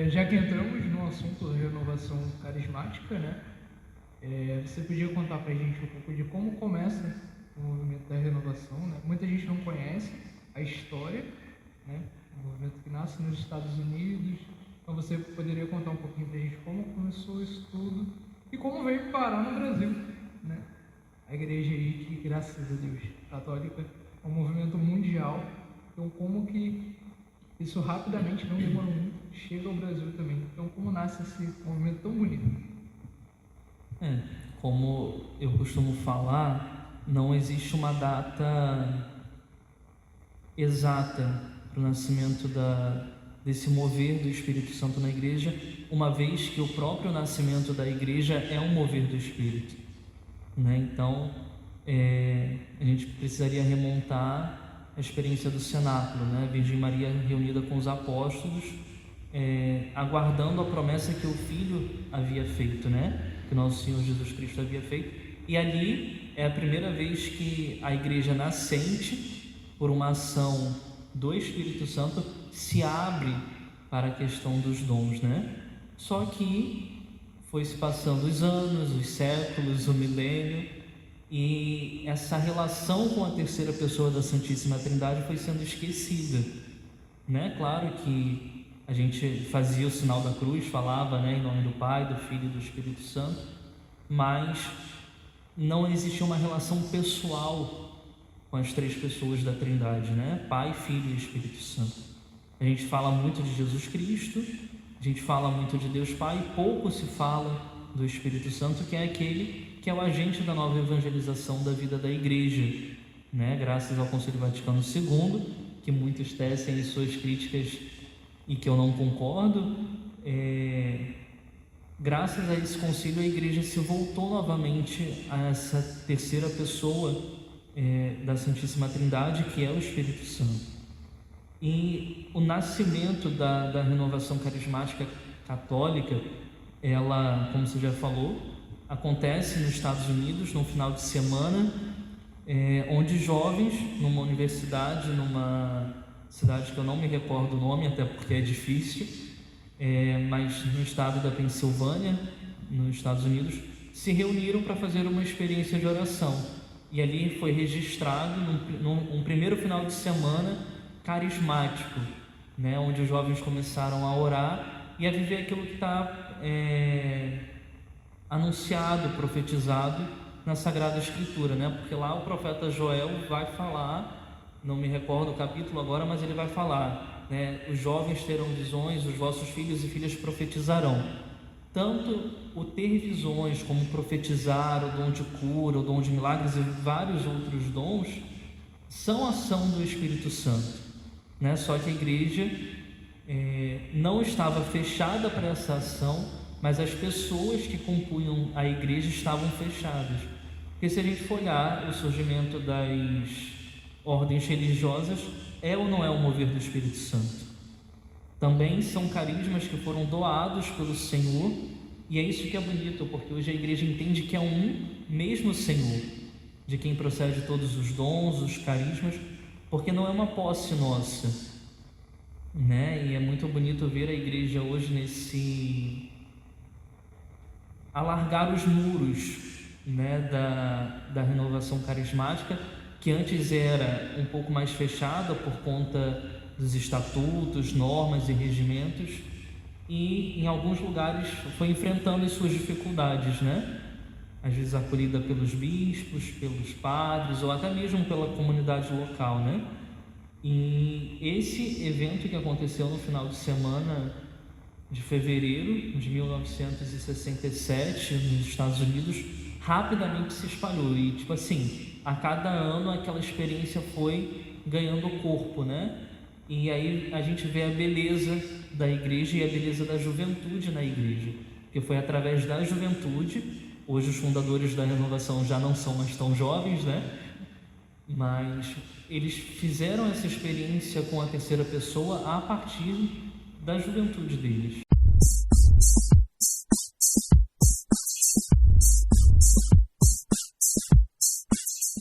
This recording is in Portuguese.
Já que entramos no assunto da renovação carismática, né? Você podia contar pra gente um pouco de como começa o movimento da renovação, né? Muita gente não conhece a história, né? O movimento que nasce nos Estados Unidos. Então você poderia contar um pouquinho pra gente como começou isso tudo e como veio parar no Brasil, né? A igreja aí que, graças a Deus, católica, é um movimento mundial. Então como que isso rapidamente, não demorou muito, chega ao Brasil também. Então como nasce esse movimento tão bonito? É, como eu costumo falar, não existe uma data exata para o nascimento desse mover do Espírito Santo na igreja, uma vez que o próprio nascimento da igreja é um mover do Espírito, né? Então, a gente precisaria remontar a experiência do cenáculo, né? A Virgem Maria reunida com os apóstolos, aguardando a promessa que o Filho havia feito, né? Que nosso Senhor Jesus Cristo havia feito. E ali é a primeira vez que a igreja nascente, por uma ação do Espírito Santo, se abre para a questão dos dons, né? Só que foi se passando os anos, os séculos, o milênio, e essa relação com a terceira pessoa da Santíssima Trindade foi sendo esquecida, né? Claro que a gente fazia o sinal da cruz, falava, né, em nome do Pai, do Filho e do Espírito Santo, mas não existia uma relação pessoal com as três pessoas da Trindade, né? Pai, Filho e Espírito Santo. A gente fala muito de Jesus Cristo, a gente fala muito de Deus Pai, e pouco se fala do Espírito Santo, que é aquele que é o agente da nova evangelização da vida da igreja, né? Graças ao Concílio Vaticano II, que muitos tecem em suas críticas e que eu não concordo, graças a esse concílio a igreja se voltou novamente a essa terceira pessoa da Santíssima Trindade, que é o Espírito Santo. E o nascimento da renovação carismática católica, ela, como você já falou, acontece nos Estados Unidos no final de semana, onde jovens, numa universidade, numa cidade que eu não me recordo o nome, até porque é difícil, mas no estado da Pensilvânia, nos Estados Unidos, se reuniram para fazer uma experiência de oração. E ali foi registrado num primeiro final de semana carismático, né, onde os jovens começaram a orar e a viver aquilo que está anunciado, profetizado na Sagrada Escritura, né? Porque lá o profeta Joel vai falar, não me recordo o capítulo agora, mas ele vai falar, né? Os jovens terão visões, os vossos filhos e filhas profetizarão. Tanto o ter visões como profetizar, o dom de cura, o dom de milagres e vários outros dons são ação do Espírito Santo, né? Só que a igreja não estava fechada para essa ação, mas as pessoas que compunham a igreja estavam fechadas. Porque se a gente for olhar o surgimento das ordens religiosas, é ou não é o mover do Espírito Santo? Também são carismas que foram doados pelo Senhor, e é isso que é bonito, porque hoje a igreja entende que é um mesmo Senhor, de quem procede todos os dons, os carismas, porque não é uma posse nossa, né? E é muito bonito ver a igreja hoje nesse alargar os muros, né, da renovação carismática, que antes era um pouco mais fechada por conta dos estatutos, normas e regimentos, e em alguns lugares foi enfrentando as suas dificuldades, né? Às vezes acolhida pelos bispos, pelos padres ou até mesmo pela comunidade local, né? E esse evento que aconteceu no final de semana de fevereiro de 1967 nos Estados Unidos rapidamente se espalhou e, tipo assim, a cada ano aquela experiência foi ganhando corpo, né? E aí a gente vê a beleza da igreja e a beleza da juventude na igreja, porque foi através da juventude. Hoje os fundadores da renovação já não são mais tão jovens, né? Mas eles fizeram essa experiência com a terceira pessoa a partir da juventude deles.